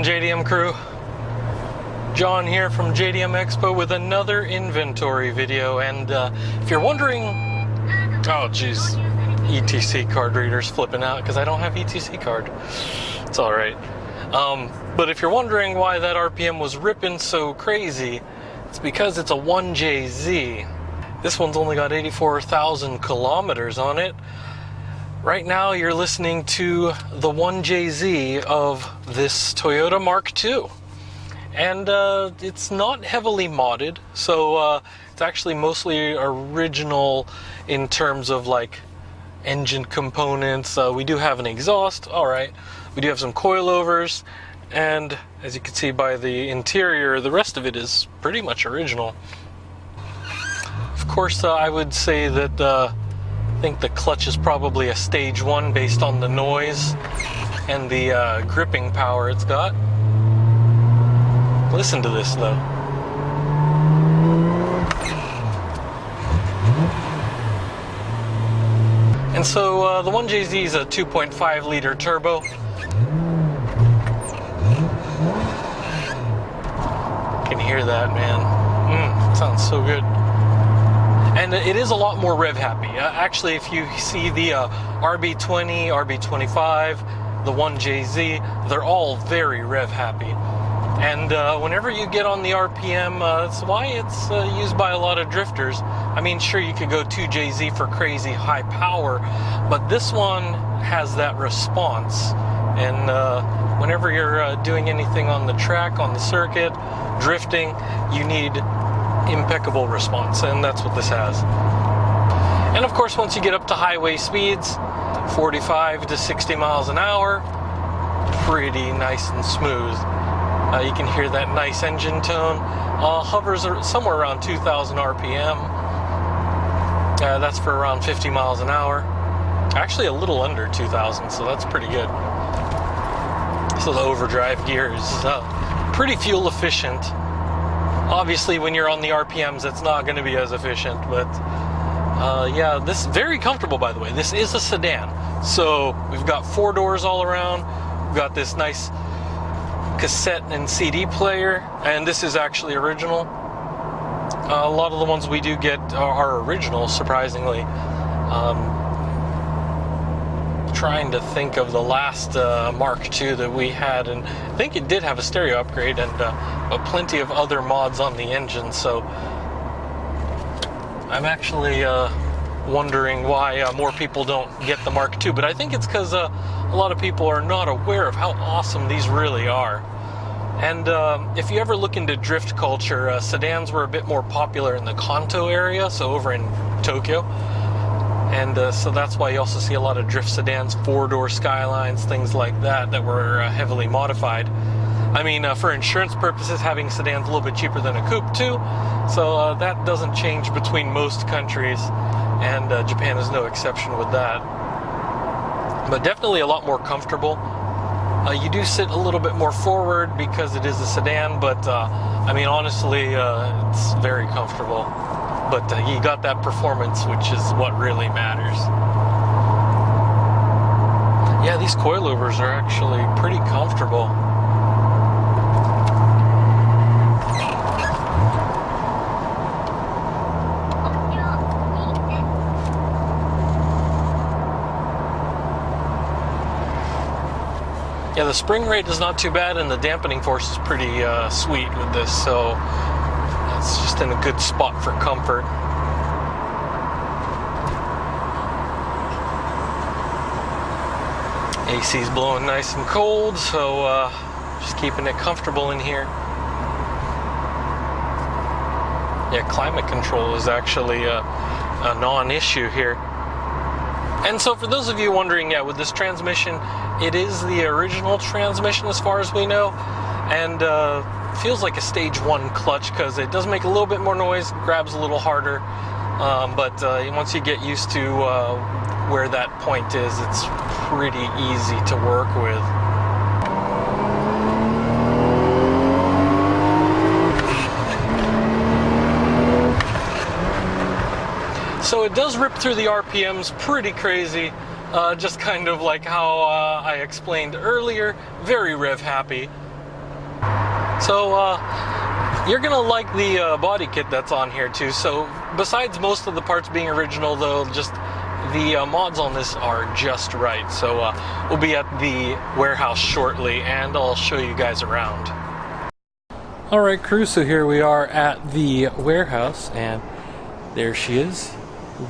going, JDM crew? John here from JDM EXPO with another inventory video, and if you're wondering, oh geez, ETC card reader's flipping out because I don't have ETC card. It's all right. But if you're wondering why that RPM was ripping so crazy, it's because it's a 1JZ. This one's only got 84,000 kilometers on it. Right now you're listening to the 1JZ of this Toyota Mark II. And it's not heavily modded, so it's actually mostly original in terms of like engine components. We do have an exhaust, alright. We do have some coilovers, and as you can see by the interior, the rest of it is pretty much original. Of course, I would say that I think the clutch is probably a stage 1 based on the noise and the gripping power it's got. Listen to this though. And so the 1JZ is a 2.5 liter turbo. Can you hear that, man? Sounds so good. And it is a lot more rev happy. Actually, if you see the RB20, RB25, the 1JZ, they're all very rev happy. And whenever you get on the RPM, that's why it's used by a lot of drifters. I mean, sure, you could go 2JZ for crazy high power, but this one has that response. And whenever you're doing anything on the track, on the circuit, drifting, you need impeccable response, and that's what this has. And of course, once you get up to highway speeds, 45 to 60 miles an hour, pretty nice and smooth. You can hear that nice engine tone. Hovers somewhere around 2,000 RPM. That's for around 50 miles an hour. Actually a little under 2,000, so that's pretty good. So the overdrive gear is pretty fuel efficient. Obviously when you're on the RPMs it's not going to be as efficient, but yeah, this is very comfortable, by the way. This is a sedan, so we've got 4 doors all around. We've got this nice cassette and CD player, and this is actually original. A lot of the ones we do get are original, surprisingly. Trying to think of the last Mark II that we had, and I think it did have a stereo upgrade and plenty of other mods on the engine, so I'm actually wondering why more people don't get the Mark II, but I think it's because a lot of people are not aware of how awesome these really are. And if you ever look into drift culture, sedans were a bit more popular in the Kanto area, so over in Tokyo. And so that's why you also see a lot of drift sedans, 4-door Skylines, things like that, that were heavily modified. I mean, for insurance purposes, having sedans a little bit cheaper than a coupe too, so that doesn't change between most countries, and Japan is no exception with that. But definitely a lot more comfortable. You do sit a little bit more forward because it is a sedan, but I mean, honestly, it's very comfortable. But you got that performance, which is what really matters. Yeah, these coilovers are actually pretty comfortable. Yeah, the spring rate is not too bad, and the dampening force is pretty sweet with this, so it's just in a good spot for comfort. AC's blowing nice and cold, so just keeping it comfortable in here. Yeah, climate control is actually a non-issue here. And so for those of you wondering, yeah, with this transmission, it is the original transmission as far as we know, and feels like a stage 1 clutch because it does make a little bit more noise, grabs a little harder, but once you get used to where that point is, it's pretty easy to work with. So it does rip through the RPMs pretty crazy, just kind of like how I explained earlier, very rev happy. So you're gonna like the body kit that's on here too. So besides most of the parts being original, though, just the mods on this are just right. So we'll be at the warehouse shortly, and I'll show you guys around. All right, crew, so here we are at the warehouse, and there she is,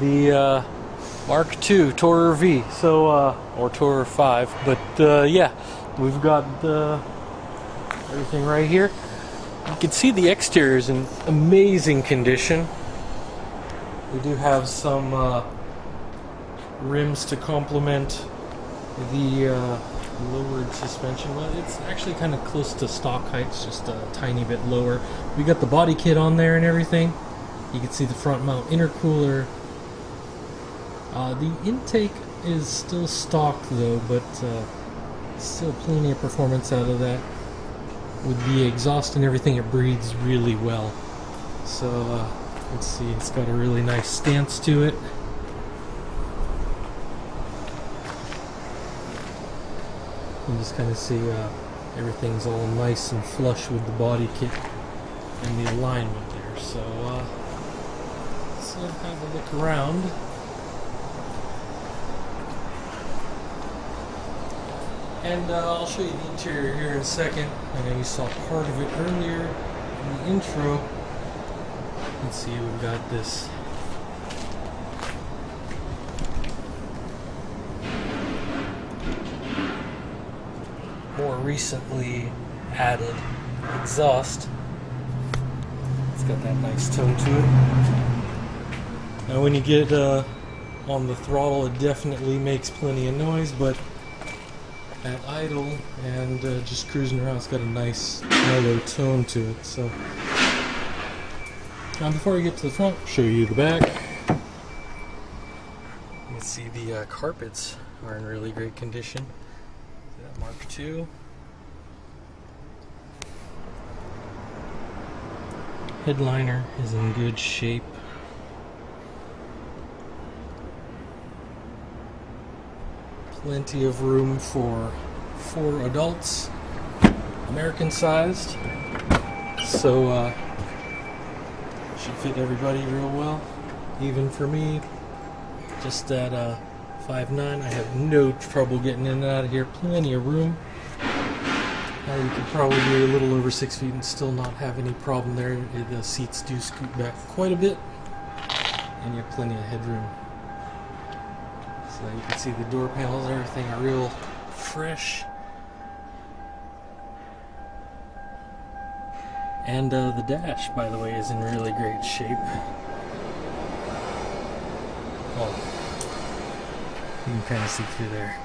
the Mark II Tourer V, so, or Tourer 5, but yeah, we've got everything right here. You can see the exterior is in amazing condition. We do have some rims to complement the lowered suspension. Well, it's actually kind of close to stock height, it's just a tiny bit lower. We got the body kit on there and everything. You can see the front mount intercooler. The intake is still stock though, but still plenty of performance out of that. With the exhaust and everything, it breathes really well. So let's see, it's got a really nice stance to it. You can just kind of see everything's all nice and flush with the body kit and the alignment there. So let's have a look around. And I'll show you the interior here in a second. I know you saw part of it earlier in the intro. Let's see, we've got this more recently added exhaust. It's got that nice tone to it. Now when you get on the throttle, it definitely makes plenty of noise, but at idle and just cruising around, it's got a nice mellow tone to it. So now before we get to the front, I'll show you the back. You can see the carpets are in really great condition. That Mark II. Headliner is in good shape. Plenty of room for 4 adults, American sized, so should fit everybody real well. Even for me, just at 5'9", I have no trouble getting in and out of here. Plenty of room. You could probably be a little over 6 feet and still not have any problem there. The seats do scoot back quite a bit, and you have plenty of headroom. So you can see the door panels and everything are real fresh. And the dash, by the way, is in really great shape. Oh, you can kind of see through there.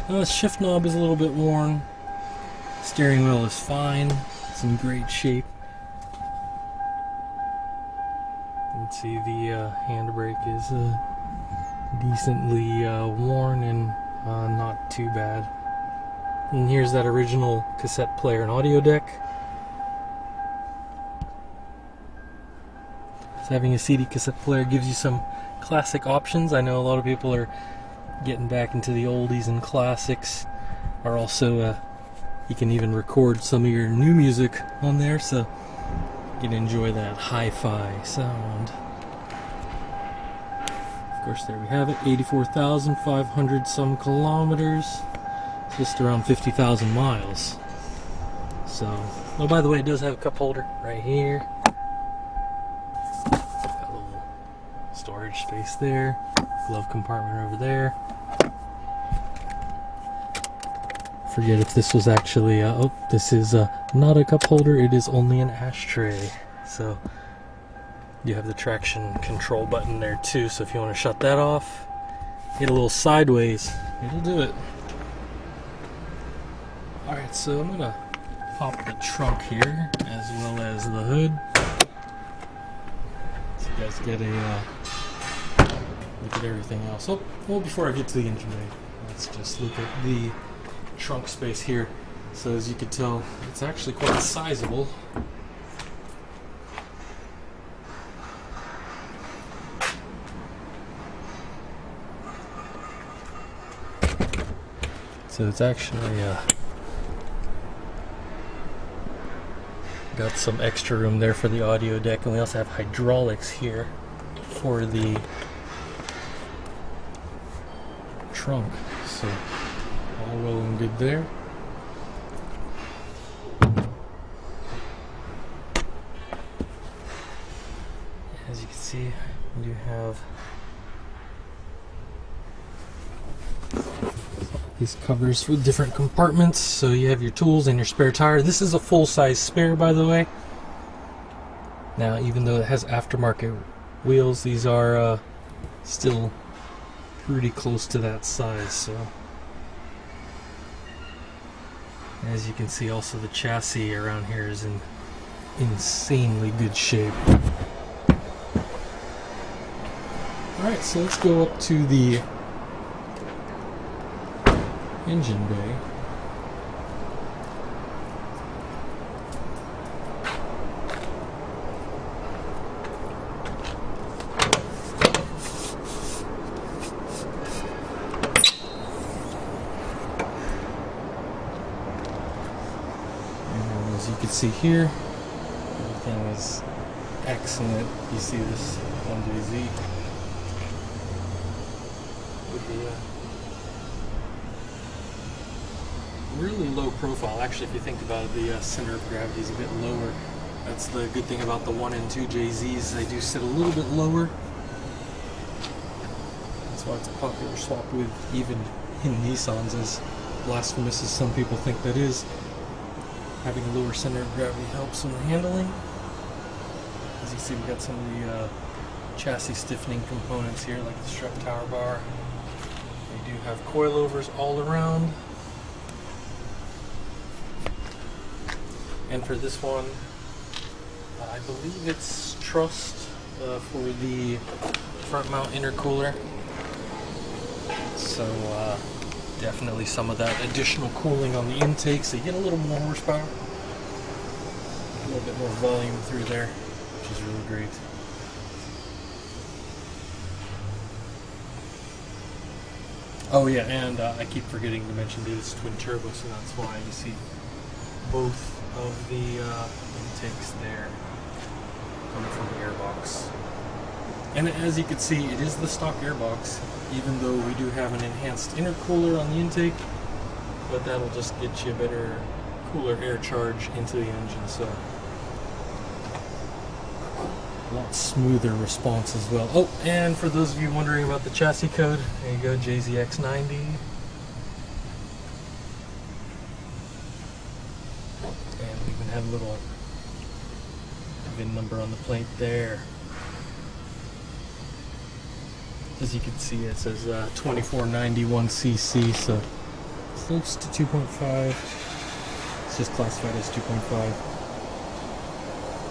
The shift knob is a little bit worn. Steering wheel is fine. It's in great shape. You can see the handbrake is decently worn and not too bad. And here's that original cassette player and audio deck. So having a CD cassette player gives you some classic options. I know a lot of people are getting back into the oldies and classics. Or also, you can even record some of your new music on there, so you can enjoy that hi-fi sound. Of course, there we have it, 84,500 some kilometers, just around 50,000 miles. So, oh, by the way, it does have a cup holder right here. Got a little storage space there, glove compartment over there. Forget if this was actually, oh, this is not a cup holder, it is only an ashtray. So you have the traction control button there too, so if you want to shut that off, get a little sideways, it'll do it. Alright, so I'm gonna pop the trunk here as well as the hood, so you guys get a look at everything else. Oh, well, before I get to the engine bay, let's just look at the trunk space here. So as you can tell, it's actually quite sizable. So it's actually Got some extra room there for the audio deck, and we also have hydraulics here for the trunk. So all well and good there. As you can see, we do have these covers with different compartments, so you have your tools and your spare tire. This is a full-size spare, by the way. Now, even though it has aftermarket wheels, these are still pretty close to that size. So, as you can see, also the chassis around here is in insanely good shape. Alright, so let's go up to the engine bay. And as you can see here, everything is excellent. You see this 1JZ with the really low profile. Actually, if you think about it, the center of gravity is a bit lower. That's the good thing about the 1 and 2 JZs. They do sit a little bit lower. That's why it's a popular swap with even in Nissans, as blasphemous as some people think that is. Having a lower center of gravity helps in the handling. As you see, we got some of the chassis stiffening components here, like the strut tower bar. We do have coilovers all around. And for this one, I believe it's trussed for the front mount intercooler. So definitely some of that additional cooling on the intake, so you get a little more horsepower, a little bit more volume through there, which is really great. Oh yeah, and I keep forgetting to mention that it's twin turbo, so that's why you see both of the intakes there coming from the airbox. And as you can see, it is the stock airbox, even though we do have an enhanced intercooler on the intake, but that'll just get you a better, cooler air charge into the engine, so a lot smoother response as well. Oh, and for those of you wondering about the chassis code, there you go, JZX90. And we even have a little VIN number on the plate there. As you can see, it says 2491cc, so close to 2.5. It's just classified as 2.5.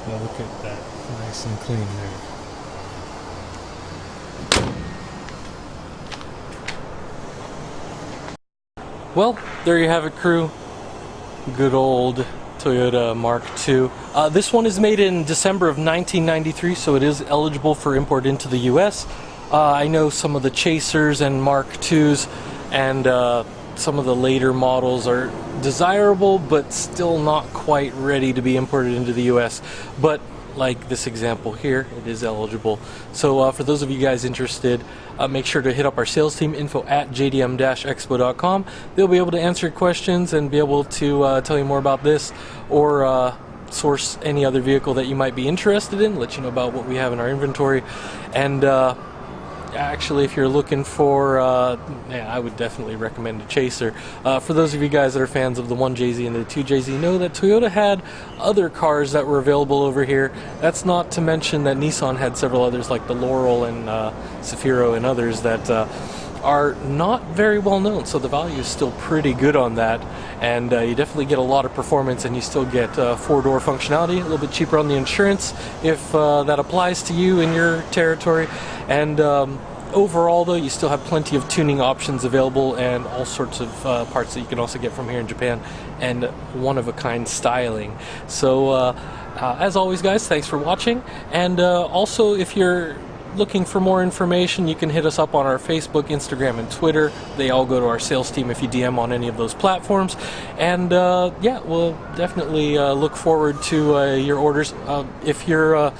Now look at that, nice and clean there. Well, there you have it, crew. Good old Toyota Mark II. This one is made in December of 1993, so it is eligible for import into the US. I know some of the Chasers and Mark IIs and some of the later models are desirable, but still not quite ready to be imported into the US. But like this example here, it is eligible. So for those of you guys interested, make sure to hit up our sales team, info@jdm-expo.com. They'll be able to answer your questions and be able to tell you more about this, or source any other vehicle that you might be interested in, let you know about what we have in our inventory. And actually, if you're looking for, I would definitely recommend a Chaser. For those of you guys that are fans of the 1JZ and the 2JZ, know that Toyota had other cars that were available over here. That's not to mention that Nissan had several others, like the Laurel and Zafiro and others that are not very well known, so the value is still pretty good on that, and you definitely get a lot of performance, and you still get 4-door functionality, a little bit cheaper on the insurance if that applies to you in your territory. And overall, though, you still have plenty of tuning options available and all sorts of parts that you can also get from here in Japan, and one-of-a-kind styling. So as always, guys, thanks for watching. And also, if you're looking for more information, you can hit us up on our Facebook, Instagram, and Twitter. They all go to our sales team if you DM on any of those platforms. And yeah, we'll definitely look forward to your orders. If you're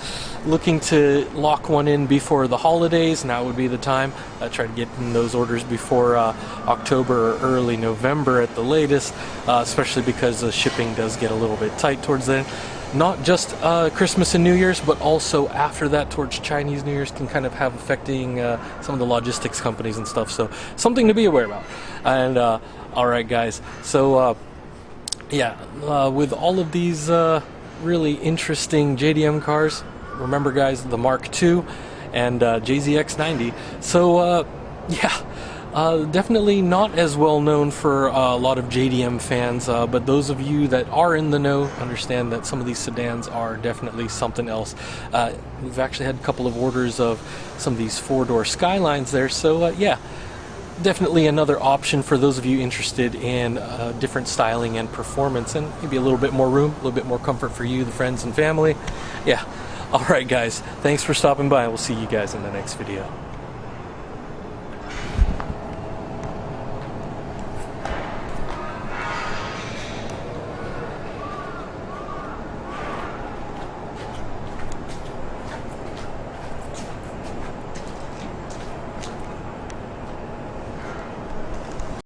looking to lock one in before the holidays, now would be the time. Try to get in those orders before October or early November at the latest, especially because the shipping does get a little bit tight towards then. Not just Christmas and New Year's, but also after that towards Chinese New Year's can kind of have affecting some of the logistics companies and stuff. So something to be aware about. And all right, guys. So yeah, with all of these really interesting JDM cars, remember, guys, the Mark II and JZX90. So yeah. Definitely not as well known for a lot of JDM fans, but those of you that are in the know understand that some of these sedans are definitely something else. We've actually had a couple of orders of some of these four-door Skylines there, so yeah, definitely another option for those of you interested in different styling and performance, and maybe a little bit more room, a little bit more comfort for you, the friends and family. Yeah. All right, guys, thanks for stopping by, and we'll see you guys in the next video.